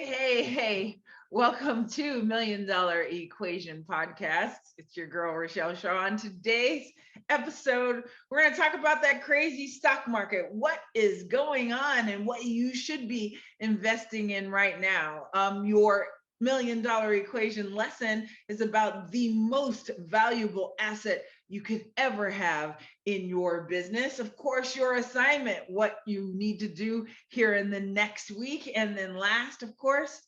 Hey. Welcome to $1 Million Equation Podcast. It's your girl, Richelle Shaw. On today's episode, we're going to talk about that crazy stock market, what is going on, and what you should be investing in right now. Your $1 Million Equation lesson is about the most valuable asset you could ever have in your business. Of course, your assignment, what you need to do here in the next week. And then last, of course,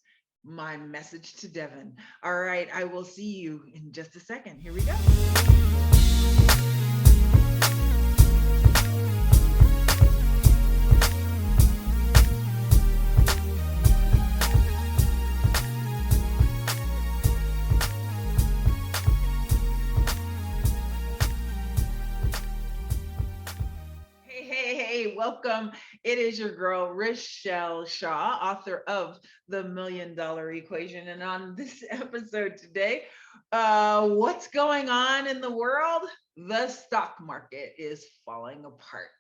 my message to Devin. All right, I will see you in just a second. Here we go. Hey, welcome. It is your girl, Richelle Shaw, author of The $1 Million Equation. And on this episode today, what's going on in the world? The stock market is falling apart.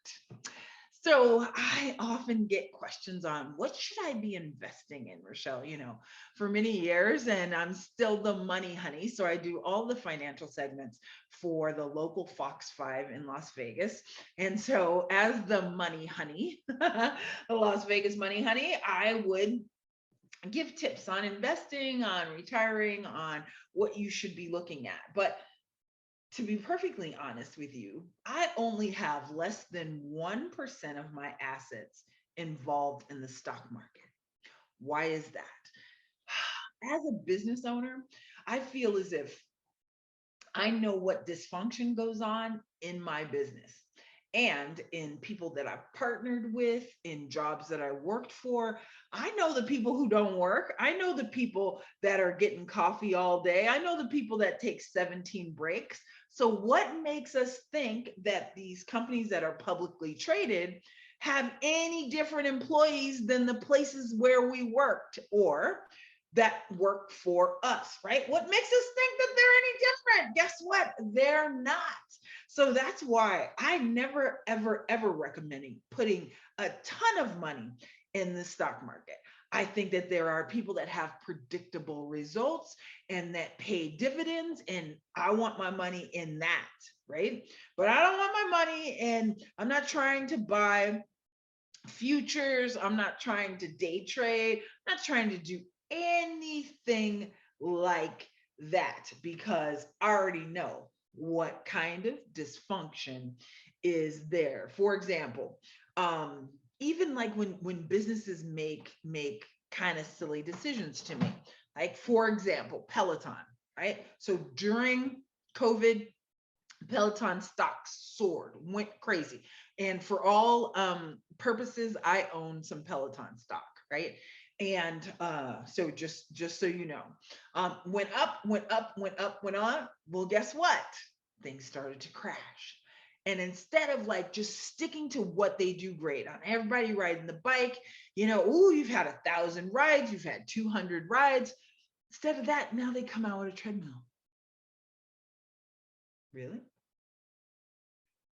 So I often get questions on what should I be investing in, Rochelle, for many years, and I'm still the money honey. So I do all the financial segments for the local Fox 5 in Las Vegas. And so as the money honey, the Las Vegas money honey, I would give tips on investing, on retiring, on what you should be looking at. But to be perfectly honest with you, I only have less than 1% of my assets involved in the stock market. Why is that? As a business owner, I feel as if I know what dysfunction goes on in my business and in people that I've partnered with, in jobs that I worked for. I know the people who don't work. I know the people that are getting coffee all day. I know the people that take 17 breaks. So, what makes us think that these companies that are publicly traded have any different employees than the places where we worked or that work for us, right? What makes us think that they're any different? Guess what? They're not. So that's why I never, ever recommend putting a ton of money in the stock market. I think that there are people that have predictable results and that pay dividends, and I want my money in that, right? But I don't want my money in, I'm not trying to buy futures, I'm not trying to day trade, I'm not trying to do anything like that because I already know what kind of dysfunction is there. For example, even like when businesses make kind of silly decisions to me, like for example, Peloton, right? So during COVID, Peloton stocks soared, went crazy. And for all purposes, I own some Peloton stock, right? And so just so you know, went up, went on. Well, guess what? Things started to crash. And instead of like just sticking to what they do great on everybody riding the bike, you've had 1,000 rides, you've had 200 rides. Instead of that, now they come out with a treadmill. Really?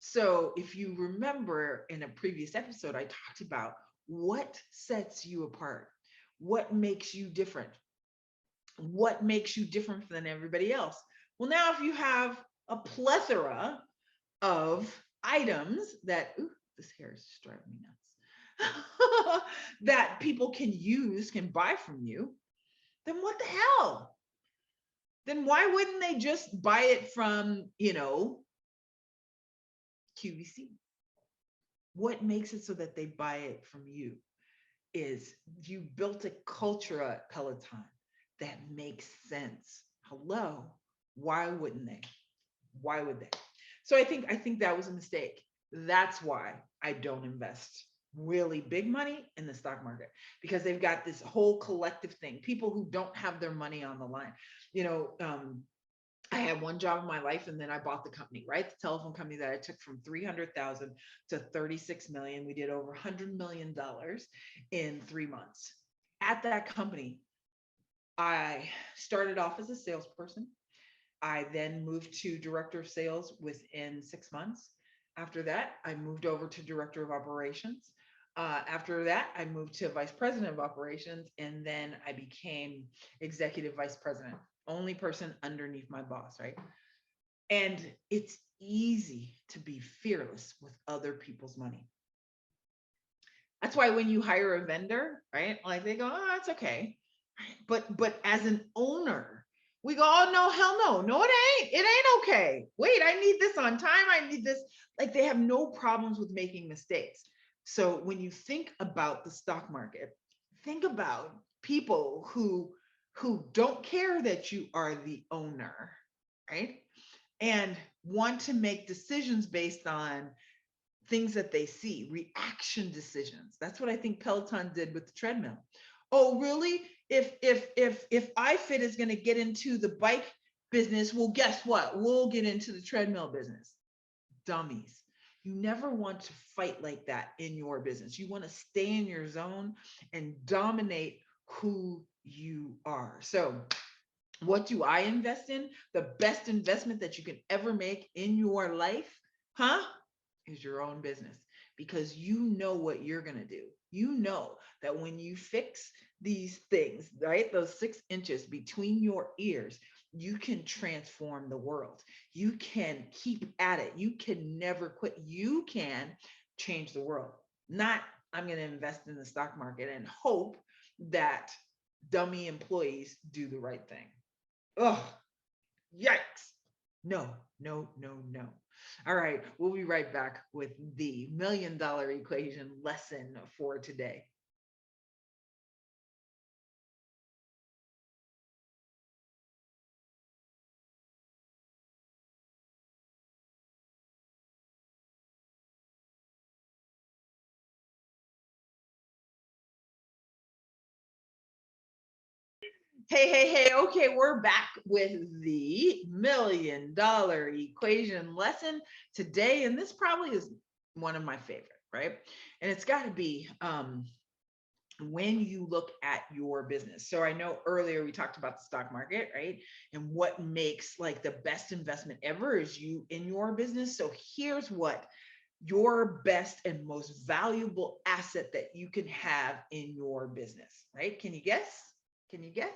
So if you remember in a previous episode, I talked about what sets you apart, what makes you different, what makes you different than everybody else. Well, now if you have a plethora of items that, this hair is just driving me nuts, that people can use, can buy from you, then what the hell? Then why wouldn't they just buy it from, QVC? What makes it so that they buy it from you is you built a culture at Peloton that makes sense. Hello, why wouldn't they? Why would they? So I think that was a mistake. That's why I don't invest really big money in the stock market because they've got this whole collective thing. People who don't have their money on the line. I had one job in my life and then I bought the company, right? The telephone company that I took from 300,000 to 36 million. We did over $100 million in 3 months. At that company, I started off as a salesperson. I then moved to director of sales within 6 months. After that, I moved over to director of operations. After that, I moved to vice president of operations, and then I became executive vice president, only person underneath my boss, right? And it's easy to be fearless with other people's money. That's why when you hire a vendor, right? Like they go, oh, it's okay. But as an owner, we go, oh no, hell no. No, it ain't. It ain't okay. Wait, I need this on time. I need this. Like they have no problems with making mistakes. So when you think about the stock market, think about people who don't care that you are the owner, right? And want to make decisions based on things that they see, reaction decisions. That's what I think Peloton did with the treadmill. Oh, really? If iFit is going to get into the bike business, well, guess what? We'll get into the treadmill business. Dummies. You never want to fight like that in your business. You want to stay in your zone and dominate who you are. So, what do I invest in? The best investment that you can ever make in your life, huh? Is your own business, because you know what you're going to do. You know that when you fix these things, right, those 6 inches between your ears, you can transform the world. You can keep at it. You can never quit. You can change the world. Not, I'm going to invest in the stock market and hope that dummy employees do the right thing. Oh, yikes. No, no, no, no. All right, we'll be right back with the $1,000,000 equation lesson for today. Hey, hey, hey, okay, we're back with the $1,000,000 equation lesson today. And this probably is one of my favorite, right? And it's got to be when you look at your business. So I know earlier we talked about the stock market, right? And what makes like the best investment ever is you in your business. So here's what your best and most valuable asset that you can have in your business, right? Can you guess? Can you guess?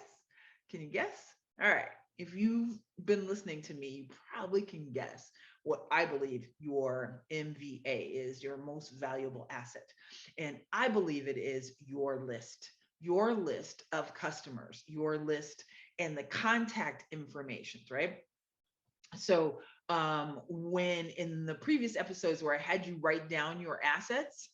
Can you guess? All right. If you've been listening to me, you probably can guess what I believe your MVA is, your most valuable asset. And I believe it is your list of customers, your list and the contact information, right? So when in the previous episodes where I had you write down your assets,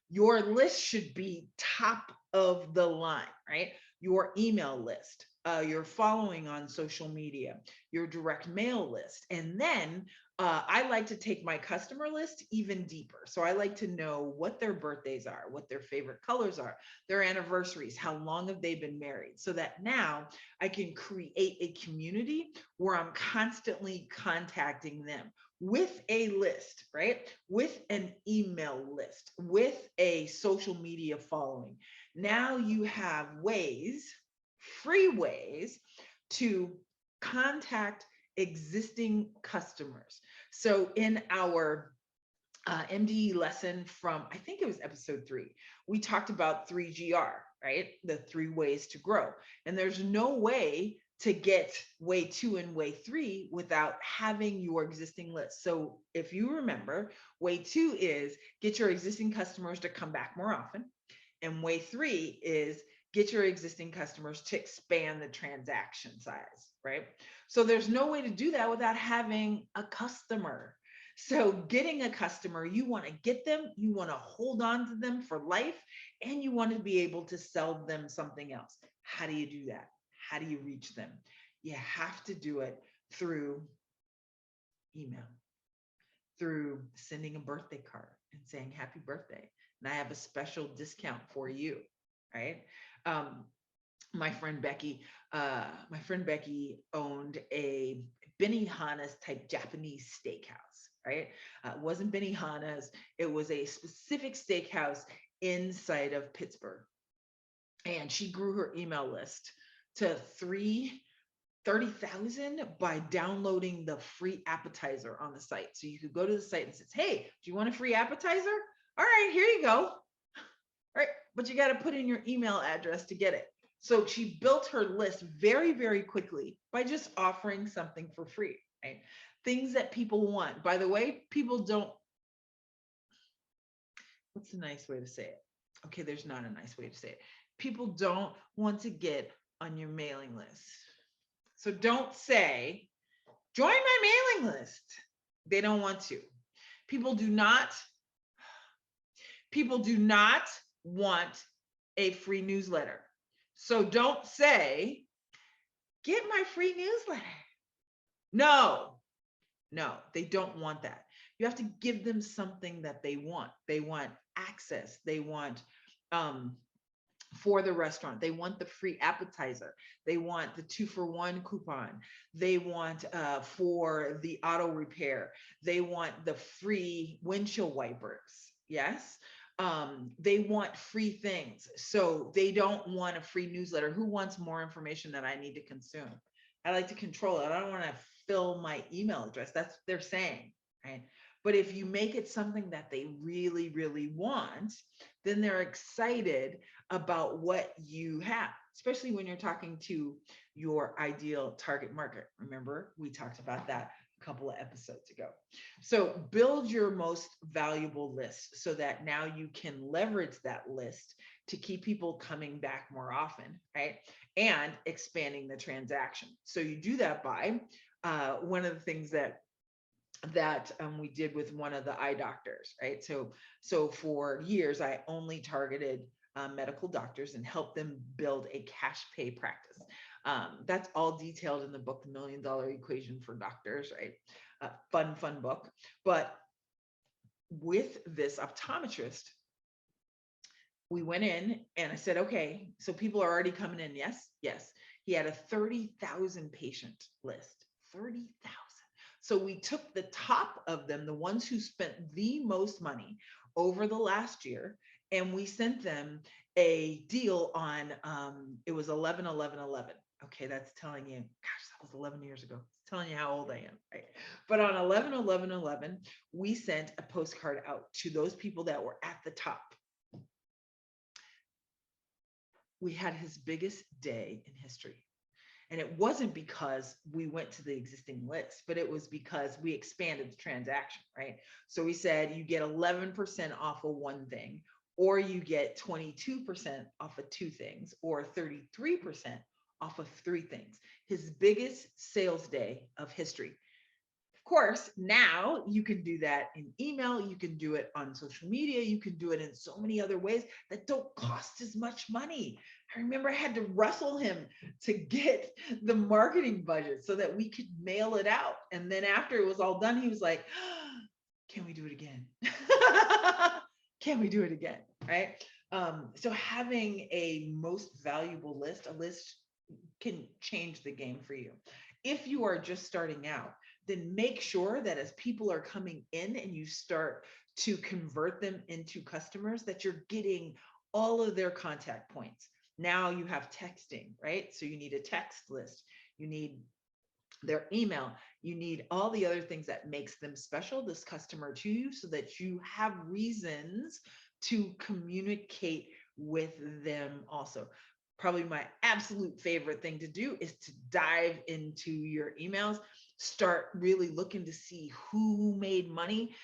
your list should be top of the line, right? Your email list, your following on social media, your direct mail list. And then I like to take my customer list even deeper. So I like to know what their birthdays are, what their favorite colors are, their anniversaries, how long have they been married, so that now I can create a community where I'm constantly contacting them with a list, right? With an email list, with a social media following. Now you have ways, free ways to contact existing customers. So in our MDE lesson from, I think it was episode 3, we talked about 3GR, right? The 3 ways to grow. And there's no way to get way 2 and way 3 without having your existing list. So if you remember, way 2 is get your existing customers to come back more often. And way 3 is get your existing customers to expand the transaction size, right? So there's no way to do that without having a customer. So getting a customer, you want to get them, you want to hold on to them for life, and you want to be able to sell them something else. How do you do that? How do you reach them? You have to do it through email, through sending a birthday card and saying happy birthday. And I have a special discount for you, right? My friend Becky owned a Benihana's type Japanese steakhouse, right? It wasn't Benihana's, it was a specific steakhouse inside of Pittsburgh. And she grew her email list to 30,000 by downloading the free appetizer on the site. So you could go to the site and say, hey, do you want a free appetizer? All right, here you go. but you got to put in your email address to get it. So she built her list very, very quickly by just offering something for free, right? Things that people want. By the way, people don't, what's a nice way to say it? Okay, there's not a nice way to say it. People don't want to get on your mailing list. So don't say, join my mailing list. They don't want to. People do not, people do not want a free newsletter. So don't say, get my free newsletter. No, no, they don't want that. You have to give them something that they want. They want access. They want for the restaurant. They want the free appetizer. They want the 2-for-1 coupon. They want for the auto repair. They want the free windshield wipers. Yes. They want free things. So they don't want a free newsletter. Who wants more information that I need to consume? I like to control it. I don't want to fill my email address. That's what they're saying, right? But if you make it something that they really, really want, then they're excited about what you have, especially when you're talking to your ideal target market. Remember, we talked about that a couple of episodes ago. So build your most valuable list so that now you can leverage that list to keep people coming back more often, right? And expanding the transaction. So you do that by one of the things that we did with one of the eye doctors, right? So for years, I only targeted medical doctors and helped them build a cash pay practice. That's all detailed in the book, The $1 Million Equation for Doctors, right? Fun book. But with this optometrist, we went in and I said, okay, so people are already coming in. Yes. He had a 30,000 patient list, 30,000. So we took the top of them, the ones who spent the most money over the last year, and we sent them a deal on, it was 11-11-11. Okay, that's telling you, gosh, that was 11 years ago. It's telling you how old I am, right? But on 11-11-11, we sent a postcard out to those people that were at the top. We had his biggest day in history. And it wasn't because we went to the existing list, but it was because we expanded the transaction, right? So we said you get 11% off of one thing, or you get 22% off of two things, or 33% off of three things. His biggest sales day of history. Of course, now you can do that in email, you can do it on social media, you can do it in so many other ways that don't cost as much money. I remember I had to wrestle him to get the marketing budget so that we could mail it out. And then after it was all done, he was like, can we do it again? Can we do it again? Right? So having a most valuable list, a list can change the game for you. If you are just starting out, then make sure that as people are coming in and you start to convert them into customers, that you're getting all of their contact points. Now you have texting, right? So you need a text list, you need their email, you need all the other things that makes them special, this customer to you, so that you have reasons to communicate with them also. Probably my absolute favorite thing to do is to dive into your emails, start really looking to see who made money,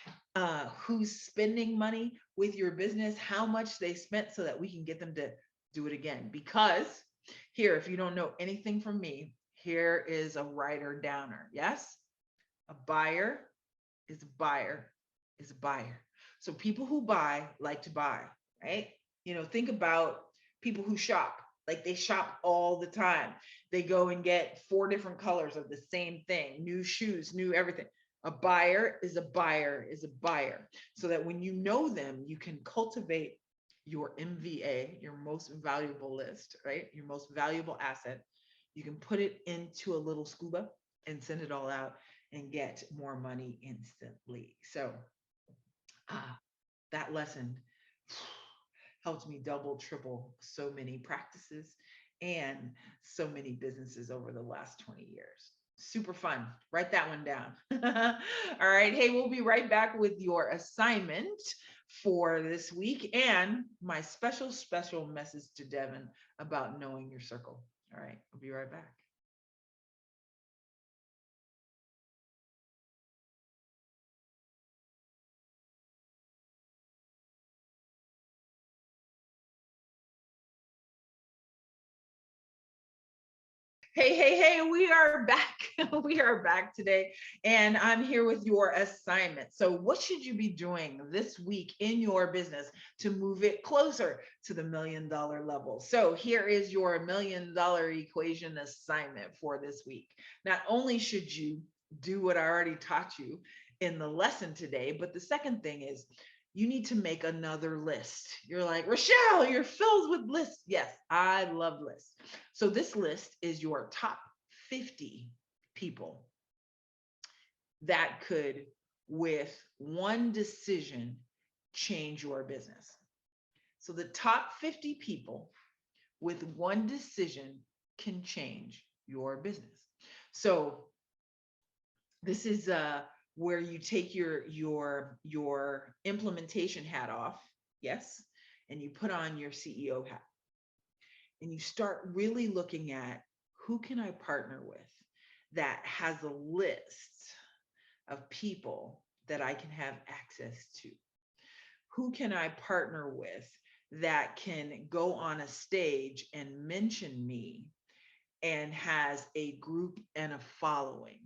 who's spending money with your business, how much they spent, so that we can get them to do it again. Because here, if you don't know anything from me, here is a writer downer. Yes, a buyer is a buyer is a buyer. So people who buy like to buy, right? Think about people who shop. Like, they shop all the time. They go and get 4 different colors of the same thing, new shoes, new everything. A buyer is a buyer is a buyer. So that when you know them, you can cultivate your MVA, your most valuable list, right? Your most valuable asset. You can put it into a little scuba and send it all out and get more money instantly. So that lesson helped me double, triple so many practices and so many businesses over the last 20 years. Super fun. Write that one down. All right. Hey, we'll be right back with your assignment for this week, and my special message to Devin about knowing your circle. All right, I'll be right back. Hey, we are back. We are back today, and I'm here with your assignment. So, what should you be doing this week in your business to move it closer to the $1 million level? So, here is your $1 million equation assignment for this week. Not only should you do what I already taught you in the lesson today, but the second thing is you need to make another list. You're like, Richelle, you're filled with lists. Yes, I love lists. So this list is your top 50 people that could, with one decision, change your business. So the top 50 people with one decision can change your business. So this is where you take your implementation hat off, yes, and you put on your CEO hat, and you start really looking at who can I partner with that has a list of people that I can have access to. Who can I partner with that can go on a stage and mention me and has a group and a following?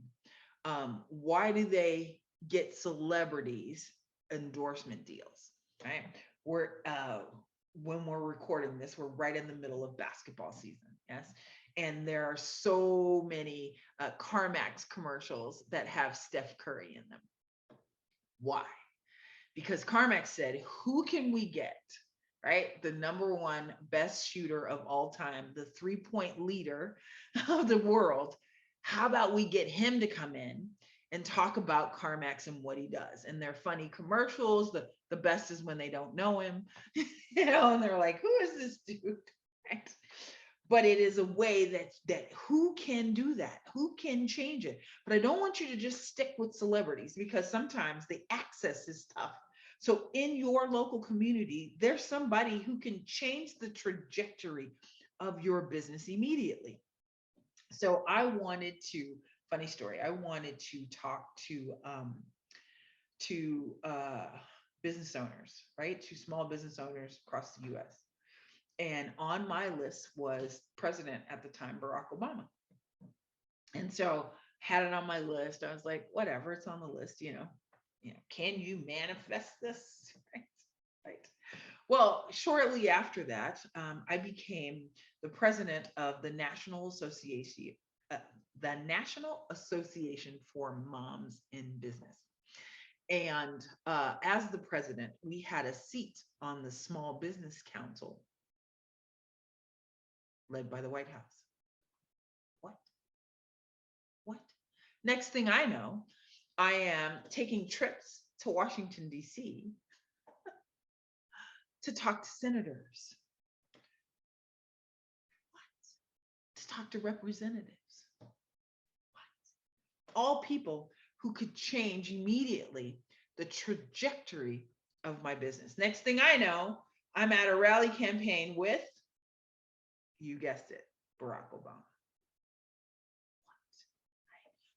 Why do they get celebrities endorsement deals? Right? When we're recording this, we're right in the middle of basketball season. Yes. And there are so many CarMax commercials that have Steph Curry in them. Why? Because CarMax said, who can we get, right? The number one best shooter of all time, the 3-point leader of the world. How about we get him to come in and talk about CarMax and what he does? And they're funny commercials. The best is when they don't know him, and they're like, who is this dude? Right? But it is a way that who can do that? Who can change it? But I don't want you to just stick with celebrities, because sometimes the access is tough. So in your local community, there's somebody who can change the trajectory of your business immediately. So I wanted to, funny story, I wanted to talk to business owners, right? To small business owners across the US. And on my list was President at the time, Barack Obama. And so had it on my list. I was like, whatever, it's on the list, can you manifest this? Right. Well, shortly after that, I became the president of the National Association for Moms in Business. And as the president, we had a seat on the Small Business Council led by the White House. What? Next thing I know, I am taking trips to Washington, D.C. to talk to senators. What? To talk to representatives. What? All people who could change immediately the trajectory of my business. Next thing I know, I'm at a rally campaign with, you guessed it, Barack Obama.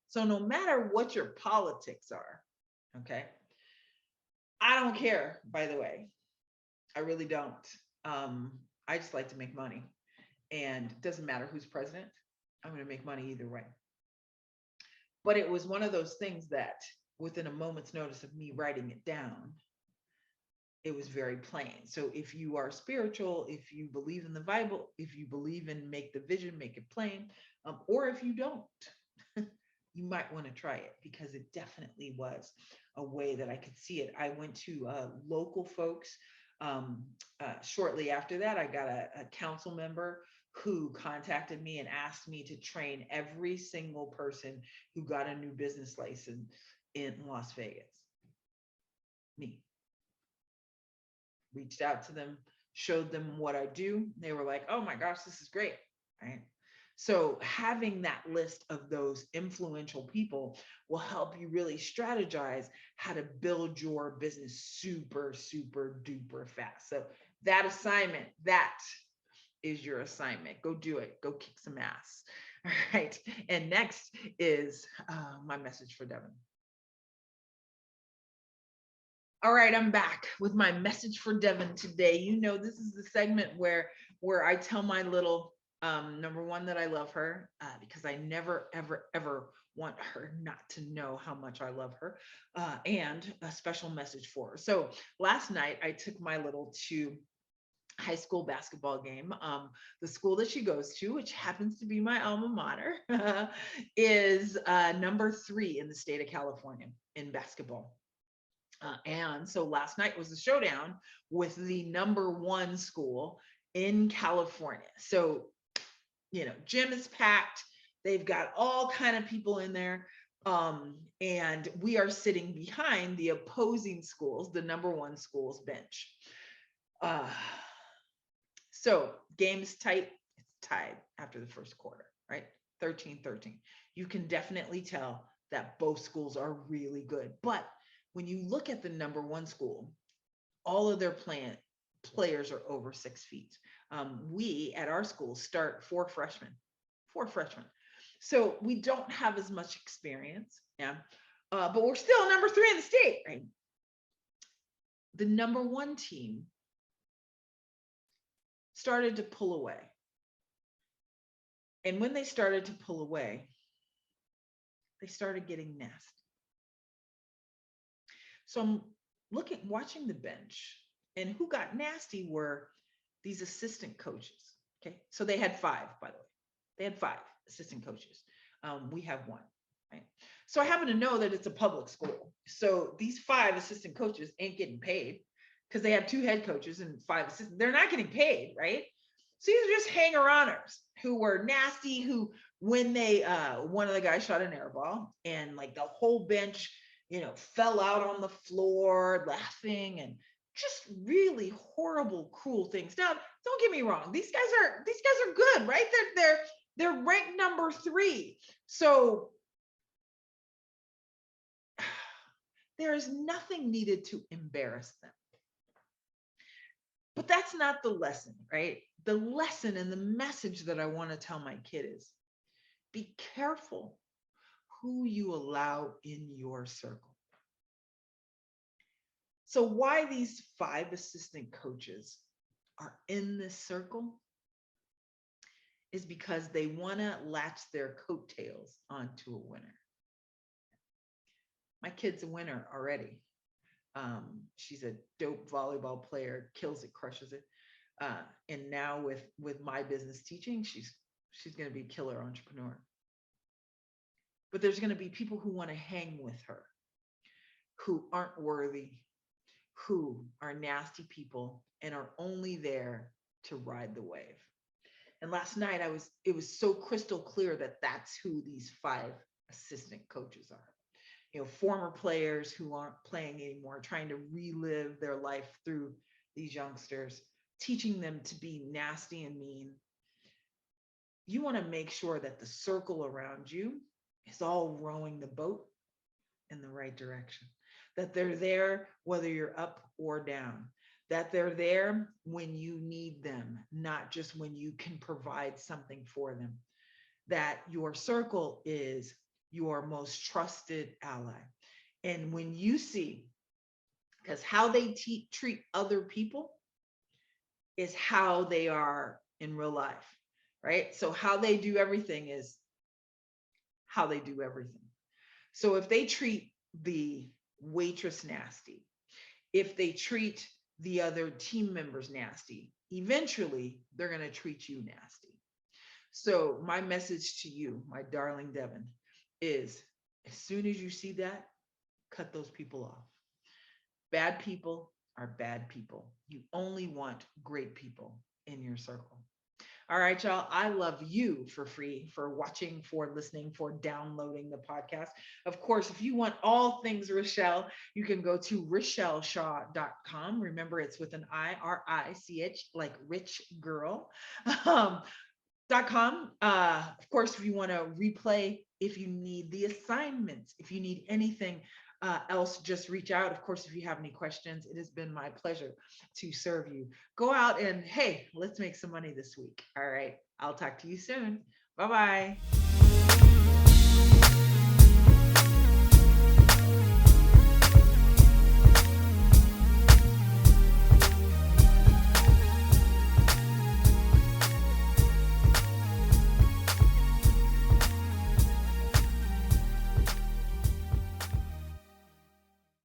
So no matter what your politics are, okay, I don't care, by the way. I really don't. I just like to make money. And it doesn't matter who's president. I'm going to make money either way. But it was one of those things that within a moment's notice of me writing it down, it was very plain. So if you are spiritual, if you believe in the Bible, if you believe in make the vision, make it plain, or if you don't, you might want to try it, because it definitely was a way that I could see it. I went to local folks. Shortly after that, I got a council member who contacted me and asked me to train every single person who got a new business license in Las Vegas. Me. Reached out to them, showed them what I do. They were like, oh my gosh, this is great, right? So having that list of those influential people will help you really strategize how to build your business super, super duper fast. So that assignment, that is your assignment. Go do it. Go kick some ass. All right. And next is my message for Devin. All right, I'm back with my message for Devin today. You know, this is the segment where I tell my little number one that I love her because I never ever ever want her not to know how much I love her, and a special message for her. So last night I took my little to high school basketball game. The school that she goes to, which happens to be my alma mater, is number 3 in the state of California in basketball. And so last night was the showdown with the number 1 school in California. So, you know, gym is packed. They've got all kind of people in there. And we are sitting behind the opposing schools, the number 1 school's bench. So game's tight. It's tied after the first quarter, right? 13-13. You can definitely tell that both schools are really good. But when you look at the number 1 school, all of their players are over 6 feet. We at our school start 4 freshmen. So we don't have as much experience, yeah, but we're still number 3 in the state, right? The number 1 team started to pull away. And when they started to pull away, they started getting nasty. So I'm watching the bench, and who got nasty were these assistant coaches. Okay. So they had 5, by the way. They had 5 assistant coaches. We have 1, right? So I happen to know that it's a public school. So these 5 assistant coaches ain't getting paid because they have 2 head coaches and 5 assistants. They're not getting paid, right? So these are just hanger-oners who were nasty, who when they, one of the guys shot an air ball and like the whole bench, you know, fell out on the floor laughing and just really horrible, cruel things. Now, don't get me wrong. These guys are good, right? They're ranked number 3. So there is nothing needed to embarrass them. But that's not the lesson, right? The lesson and the message that I want to tell my kid is be careful who you allow in your circle. So why these 5 assistant coaches are in this circle is because they want to latch their coattails onto a winner. My kid's a winner already. She's a dope volleyball player, kills it, crushes it. And now with my business teaching, she's going to be a killer entrepreneur. But there's going to be people who want to hang with her, who aren't worthy, who are nasty people and are only there to ride the wave. And last night it was so crystal clear that that's who these 5 assistant coaches are. You know, former players who aren't playing anymore, trying to relive their life through these youngsters, teaching them to be nasty and mean. You want to make sure that the circle around you is all rowing the boat in the right direction, that they're there whether you're up or down, that they're there when you need them, not just when you can provide something for them, that your circle is your most trusted ally. And when you see, because how they treat other people is how they are in real life, right? So how they do everything is how they do everything. So if they treat the waitress nasty, if they treat the other team members nasty, eventually they're going to treat you nasty. So my message to you, my darling Devin, is as soon as you see that, cut those people off. Bad people are bad people. You only want great people in your circle. All right, y'all. I love you for free, for watching, for listening, for downloading the podcast. Of course, if you want all things Richelle, you can go to RICHELLESHAW.com. Remember, it's with an I, R-I-C-H, like rich girl. com. Of course, if you want to replay, if you need the assignments, if you need anything else, just reach out. Of course, if you have any questions, it has been my pleasure to serve you. Go out and hey, let's make some money this week. All right. I'll talk to you soon. Bye bye.